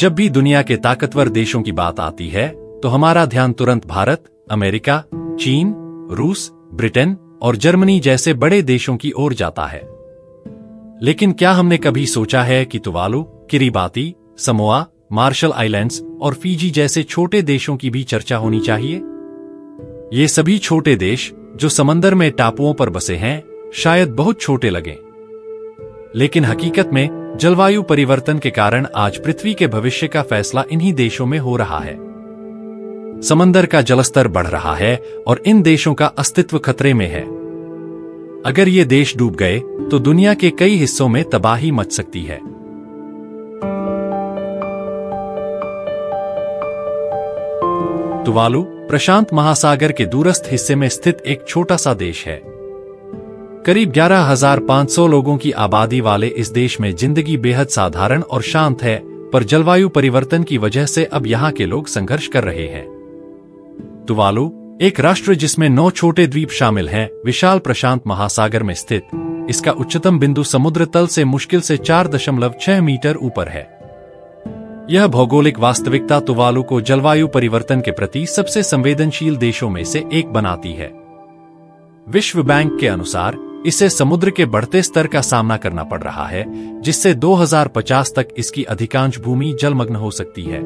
जब भी दुनिया के ताकतवर देशों की बात आती है तो हमारा ध्यान तुरंत भारत, अमेरिका, चीन, रूस, ब्रिटेन और जर्मनी जैसे बड़े देशों की ओर जाता है। लेकिन क्या हमने कभी सोचा है कि Tuvalu, Kiribati, Samoa, Marshall Islands और फीजी जैसे छोटे देशों की भी चर्चा होनी चाहिए? ये सभी छोटे देश जो समंदर में टापुओं पर बसे हैं, शायद बहुत छोटे लगें, लेकिन हकीकत में जलवायु परिवर्तन के कारण आज पृथ्वी के भविष्य का फैसला इन्हीं देशों में हो रहा है। समंदर का जलस्तर बढ़ रहा है और इन देशों का अस्तित्व खतरे में है। अगर ये देश डूब गए तो दुनिया के कई हिस्सों में तबाही मच सकती है। तुवालू प्रशांत महासागर के दूरस्थ हिस्से में स्थित एक छोटा सा देश है। करीब 11,500 लोगों की आबादी वाले इस देश में जिंदगी बेहद साधारण और शांत है, पर जलवायु परिवर्तन की वजह से अब यहाँ के लोग संघर्ष कर रहे हैं। तुवालू एक राष्ट्र जिसमें 9 छोटे द्वीप शामिल हैं, विशाल प्रशांत महासागर में स्थित। इसका उच्चतम बिंदु समुद्र तल से मुश्किल से 4.6 मीटर ऊपर है। यह भौगोलिक वास्तविकता तुवालू को जलवायु परिवर्तन के प्रति सबसे संवेदनशील देशों में से एक बनाती है। विश्व बैंक के अनुसार इसे समुद्र के बढ़ते स्तर का सामना करना पड़ रहा है, जिससे 2050 तक इसकी अधिकांश भूमि जलमग्न हो सकती है।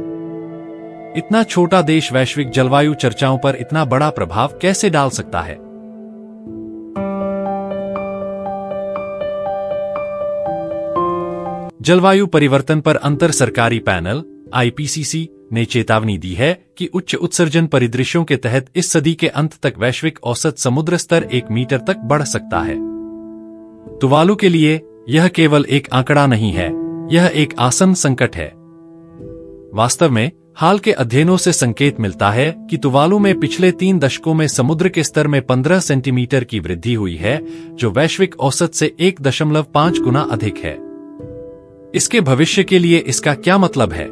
इतना छोटा देश वैश्विक जलवायु चर्चाओं पर इतना बड़ा प्रभाव कैसे डाल सकता है? जलवायु परिवर्तन पर अंतर सरकारी पैनल IPCC ने चेतावनी दी है कि उच्च उत्सर्जन परिदृश्यों के तहत इस सदी के अंत तक वैश्विक औसत समुद्र स्तर 1 मीटर तक बढ़ सकता है। तुवालू के लिए यह केवल एक आंकड़ा नहीं है, यह एक आसन संकट है। वास्तव में हाल के अध्ययनों से संकेत मिलता है कि तुवालू में पिछले 3 दशकों में समुद्र के स्तर में 15 सेंटीमीटर की वृद्धि हुई है, जो वैश्विक औसत से 1.5 गुना अधिक है। इसके भविष्य के लिए इसका क्या मतलब है?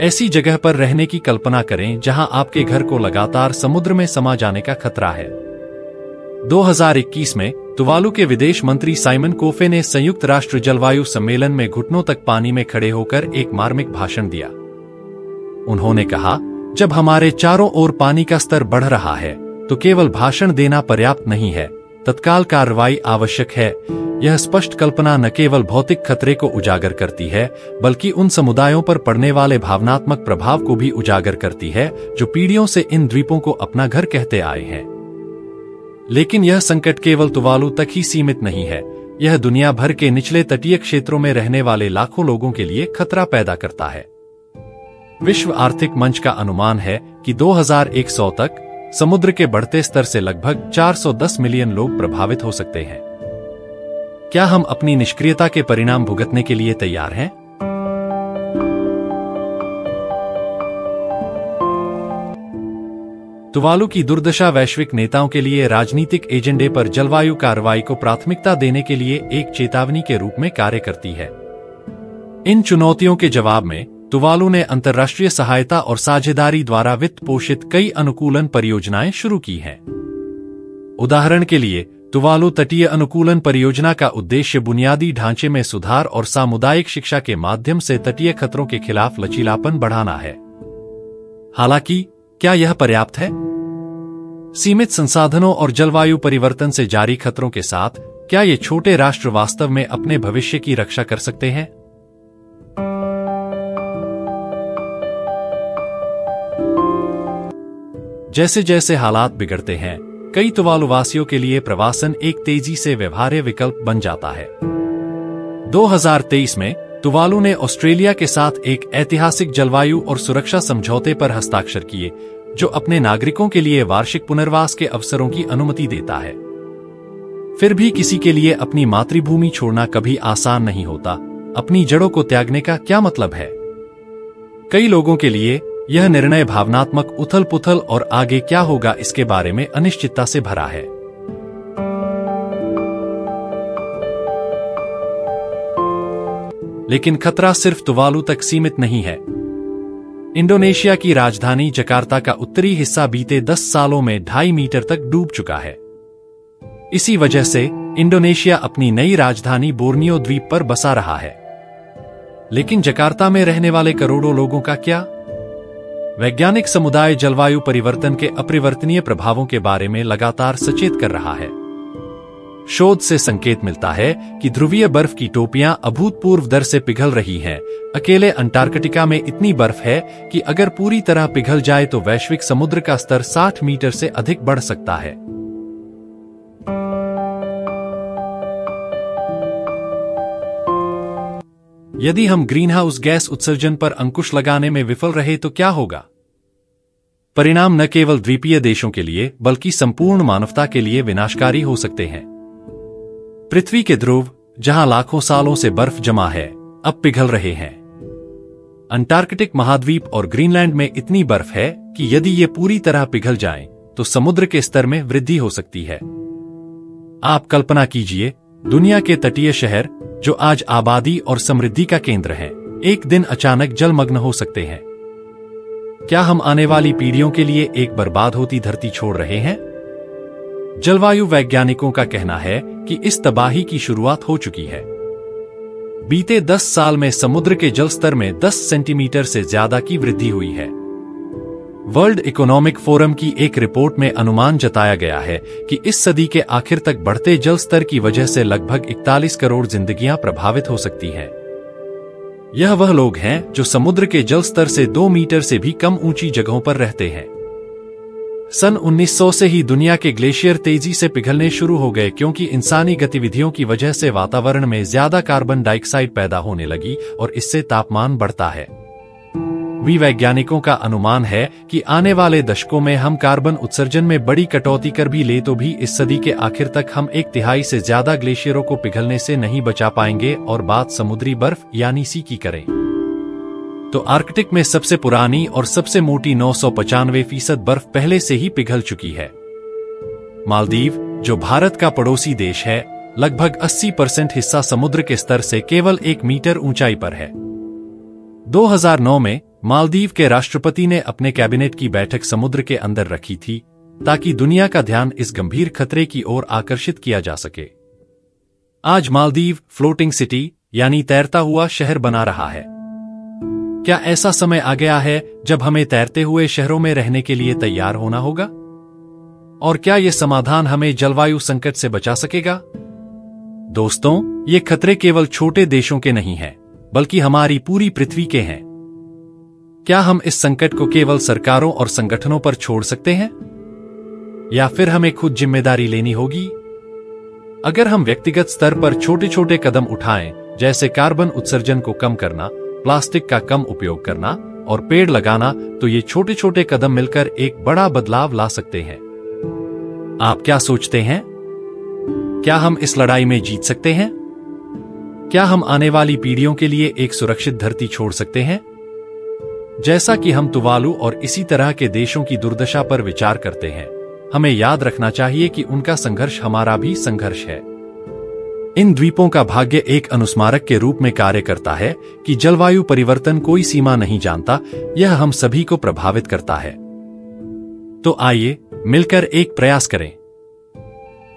ऐसी जगह पर रहने की कल्पना करें जहां आपके घर को लगातार समुद्र में समा जाने का खतरा है। 2021 में तुवालू के विदेश मंत्री साइमन कोफे ने संयुक्त राष्ट्र जलवायु सम्मेलन में घुटनों तक पानी में खड़े होकर एक मार्मिक भाषण दिया। उन्होंने कहा, जब हमारे चारों ओर पानी का स्तर बढ़ रहा है तो केवल भाषण देना पर्याप्त नहीं है, तत्काल कार्रवाई आवश्यक है। यह स्पष्ट कल्पना न केवल भौतिक खतरे को उजागर करती है, बल्कि उन समुदायों पर पड़ने वाले भावनात्मक प्रभाव को भी उजागर करती है जो पीढ़ियों से इन द्वीपों को अपना घर कहते आए हैं। लेकिन यह संकट केवल तुवालू तक ही सीमित नहीं है, यह दुनिया भर के निचले तटीय क्षेत्रों में रहने वाले लाखों लोगों के लिए खतरा पैदा करता है। विश्व आर्थिक मंच का अनुमान है कि 2100 तक समुद्र के बढ़ते स्तर से लगभग 410 मिलियन लोग प्रभावित हो सकते हैं। क्या हम अपनी निष्क्रियता के परिणाम भुगतने के लिए तैयार हैं? तुवालू की दुर्दशा वैश्विक नेताओं के लिए राजनीतिक एजेंडे पर जलवायु कार्रवाई को प्राथमिकता देने के लिए एक चेतावनी के रूप में कार्य करती है। इन चुनौतियों के जवाब में तुवालू ने अंतर्राष्ट्रीय सहायता और साझेदारी द्वारा वित्त पोषित कई अनुकूलन परियोजनाएं शुरू की हैं। उदाहरण के लिए तुवालू तटीय अनुकूलन परियोजना का उद्देश्य बुनियादी ढांचे में सुधार और सामुदायिक शिक्षा के माध्यम से तटीय खतरों के खिलाफ लचीलापन बढ़ाना है। हालांकि क्या यह पर्याप्त है? सीमित संसाधनों और जलवायु परिवर्तन से जारी खतरों के साथ क्या ये छोटे राष्ट्र वास्तव में अपने भविष्य की रक्षा कर सकते हैं? जैसे जैसे हालात बिगड़ते हैं, कई तुवालुवासियों के लिए प्रवासन एक तेजी से व्यवहार्य विकल्प बन जाता है। 2023 में तुवालू ने ऑस्ट्रेलिया के साथ एक ऐतिहासिक जलवायु और सुरक्षा समझौते पर हस्ताक्षर किए, जो अपने नागरिकों के लिए वार्षिक पुनर्वास के अवसरों की अनुमति देता है। फिर भी किसी के लिए अपनी मातृभूमि छोड़ना कभी आसान नहीं होता। अपनी जड़ों को त्यागने का क्या मतलब है? कई लोगों के लिए यह निर्णय भावनात्मक उथल-पुथल और आगे क्या होगा इसके बारे में अनिश्चितता से भरा है। लेकिन खतरा सिर्फ तुवालू तक सीमित नहीं है। इंडोनेशिया की राजधानी जकार्ता का उत्तरी हिस्सा बीते 10 सालों में 2.5 मीटर तक डूब चुका है। इसी वजह से इंडोनेशिया अपनी नई राजधानी बोर्नियो द्वीप पर बसा रहा है। लेकिन जकार्ता में रहने वाले करोड़ों लोगों का क्या? वैज्ञानिक समुदाय जलवायु परिवर्तन के अपरिवर्तनीय प्रभावों के बारे में लगातार सचेत कर रहा है। शोध से संकेत मिलता है कि ध्रुवीय बर्फ की टोपियां अभूतपूर्व दर से पिघल रही हैं। अकेले अंटार्कटिका में इतनी बर्फ है कि अगर पूरी तरह पिघल जाए तो वैश्विक समुद्र का स्तर 60 मीटर से अधिक बढ़ सकता है। यदि हम ग्रीनहाउस गैस उत्सर्जन पर अंकुश लगाने में विफल रहे तो क्या होगा? परिणाम न केवल द्वीपीय देशों के लिए बल्कि संपूर्ण मानवता के लिए विनाशकारी हो सकते हैं। पृथ्वी के ध्रुव, जहां लाखों सालों से बर्फ जमा है, अब पिघल रहे हैं। अंटार्कटिक महाद्वीप और ग्रीनलैंड में इतनी बर्फ है कि यदि ये पूरी तरह पिघल जाएं, तो समुद्र के स्तर में वृद्धि हो सकती है। आप कल्पना कीजिए, दुनिया के तटीय शहर जो आज आबादी और समृद्धि का केंद्र हैं, एक दिन अचानक जलमग्न हो सकते हैं। क्या हम आने वाली पीढ़ियों के लिए एक बर्बाद होती धरती छोड़ रहे हैं? जलवायु वैज्ञानिकों का कहना है कि इस तबाही की शुरुआत हो चुकी है। बीते 10 साल में समुद्र के जल स्तर में 10 सेंटीमीटर से ज्यादा की वृद्धि हुई है। वर्ल्ड इकोनॉमिक फोरम की एक रिपोर्ट में अनुमान जताया गया है कि इस सदी के आखिर तक बढ़ते जल स्तर की वजह से लगभग 41 करोड़ जिंदगियां प्रभावित हो सकती हैं। यह वह लोग हैं जो समुद्र के जल स्तर से 2 मीटर से भी कम ऊंची जगहों पर रहते हैं। सन 1900 से ही दुनिया के ग्लेशियर तेजी से पिघलने शुरू हो गए क्योंकि इंसानी गतिविधियों की वजह से वातावरण में ज्यादा कार्बन डाइऑक्साइड पैदा होने लगी और इससे तापमान बढ़ता है। वैज्ञानिकों का अनुमान है कि आने वाले दशकों में हम कार्बन उत्सर्जन में बड़ी कटौती कर भी ले तो भी इस सदी के आखिर तक हम 1/3 से ज्यादा ग्लेशियरों को पिघलने से नहीं बचा पाएंगे। और बात समुद्री बर्फ यानी सी की करें तो आर्कटिक में सबसे पुरानी और सबसे मोटी 995% बर्फ पहले से ही पिघल चुकी है। मालदीव, जो भारत का पड़ोसी देश है, लगभग 80% हिस्सा समुद्र के स्तर से केवल 1 मीटर ऊंचाई पर है। 2009 में मालदीव के राष्ट्रपति ने अपने कैबिनेट की बैठक समुद्र के अंदर रखी थी ताकि दुनिया का ध्यान इस गंभीर खतरे की ओर आकर्षित किया जा सके। आज मालदीव फ्लोटिंग सिटी यानी तैरता हुआ शहर बना रहा है। क्या ऐसा समय आ गया है जब हमें तैरते हुए शहरों में रहने के लिए तैयार होना होगा? और क्या यह समाधान हमें जलवायु संकट से बचा सकेगा? दोस्तों, ये खतरे केवल छोटे देशों के नहीं हैं, बल्कि हमारी पूरी पृथ्वी के हैं। क्या हम इस संकट को केवल सरकारों और संगठनों पर छोड़ सकते हैं, या फिर हमें खुद जिम्मेदारी लेनी होगी? अगर हम व्यक्तिगत स्तर पर छोटे छोटे कदम उठाएं, जैसे कार्बन उत्सर्जन को कम करना, प्लास्टिक का कम उपयोग करना और पेड़ लगाना, तो ये छोटे छोटे कदम मिलकर एक बड़ा बदलाव ला सकते हैं। आप क्या सोचते हैं? क्या हम इस लड़ाई में जीत सकते हैं? क्या हम आने वाली पीढ़ियों के लिए एक सुरक्षित धरती छोड़ सकते हैं? जैसा कि हम तुवालू और इसी तरह के देशों की दुर्दशा पर विचार करते हैं, हमें याद रखना चाहिए कि उनका संघर्ष हमारा भी संघर्ष है। इन द्वीपों का भाग्य एक अनुस्मारक के रूप में कार्य करता है कि जलवायु परिवर्तन कोई सीमा नहीं जानता, यह हम सभी को प्रभावित करता है। तो आइए मिलकर एक प्रयास करें।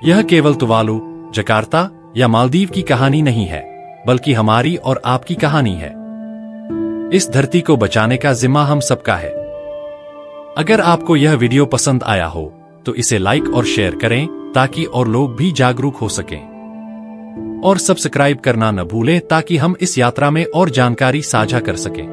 यह केवल तुवालू, जकार्ता या मालदीव की कहानी नहीं है, बल्कि हमारी और आपकी कहानी है। इस धरती को बचाने का जिम्मा हम सबका है। अगर आपको यह वीडियो पसंद आया हो तो इसे लाइक और शेयर करें ताकि और लोग भी जागरूक हो सकें। और सब्सक्राइब करना न भूलें ताकि हम इस यात्रा में और जानकारी साझा कर सकें।